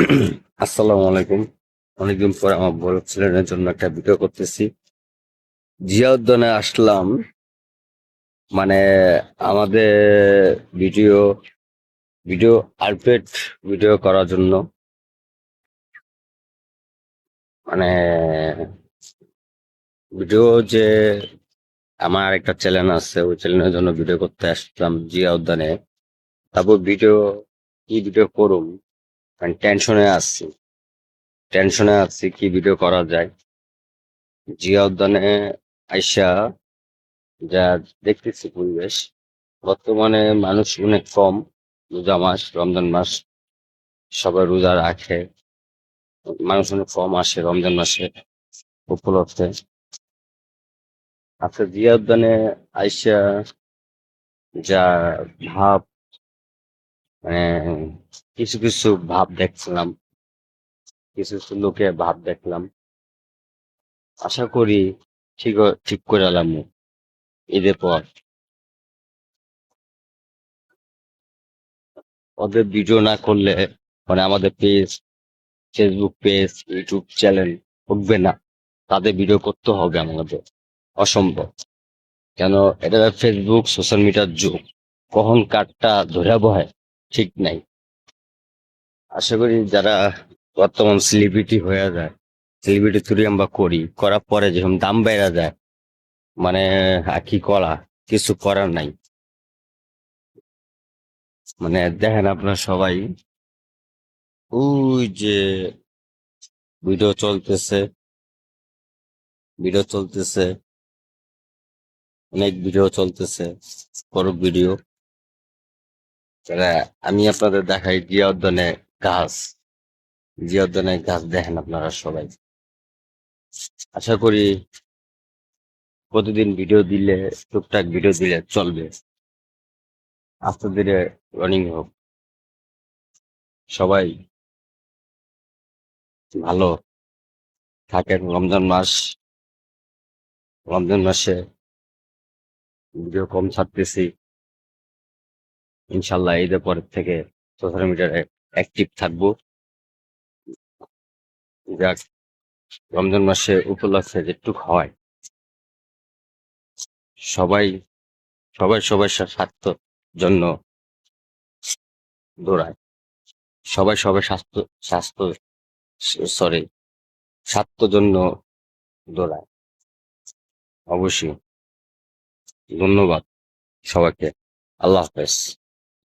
আসসালামু আলাইকুম। অনেকদিন পর আমার বড় ছেলের জন্য একটা ভিডিও করতেছি। জিয়া উদ্যানে আসলাম, মানে আমাদের ভিডিও ভিডিও আলফ্রেড ভিডিও করার জন্য। মানে ভিডিও যে আমার একটা চ্যানেল আছে, ওই চ্যানেলের জন্য ভিডিও করতে আসলাম জিয়া উদ্যানে। তারপর কি ভিডিও করুম, মানে টেনশনে আছি কি ভিডিও করা যায়। জিয়া উদ্যানে আইসা যা দেখতেছি পরিবেশ, বর্তমানে মানুষ অনেক কম। রোজা মাস, রমজান মাস, সবাই রোজা রাখে। মানুষ অনেক কম আসে রমজান মাসে উপলক্ষে। আচ্ছা, জিয়া উদ্যানে আইসা যা ভাব, মানে কিছু কিছু ভাব দেখছিলাম, কিছু কিছু লোকের ভাব দেখলাম। আশা করি ঠিক করে এলাম ঈদের পর। ওদের ভিডিও না করলে, মানে আমাদের ফেসবুক পেজ, ইউটিউব চ্যানেল উঠবে না। তাদের ভিডিও করতে হবে আমাদের, অসম্ভব। কেন, এটা ফেসবুক সোশ্যাল মিডিয়ার যুগ, কখন কারটা ধরে বহে ঠিক নাই। আশা করি যারা বর্তমান সেলিব্রিটি হয়ে যায়, সেলিব্রিটি তৈরি আমরা করার পরে যখন দাম বেড়ে যায়, মানে আর কি করা, কিছু করার নাই। মানে দেখেন আপনার সবাই, ওই যে ভিডিও চলতেছে, ভিডিও চলতেছে, অনেক ভিডিও চলতেছে, বড় ভিডিও। আমি আপনাদের দেখাই গাছ জিয়া উদ্যানে গাছ দেখেন আপনারা সবাই। আশা করি প্রতিদিন ভিডিও দিলে, টুকটাক ভিডিও দিলে চলবে, আস্তে ধীরে রানিং হোক। সবাই ভালো থাকেন। রমজান মাসে ভিডিও কম ছাড়তেছি, ইনশাল্লাহ ঈদের পরের থেকে সোশ্যাল মিডিয়ায় অ্যাক্টিভ থাকবো। যাক, রমজান মাসে উপলক্ষে যেটুক হয়, সবাই সবাই স্বার্থ জন্য দৌড়ায়। সবাই স্বাস্থ্য, সরি, স্বার্থ জন্য দৌড়ায়। অবশ্যই। ধন্যবাদ সবাইকে। আল্লাহ হাফেজ।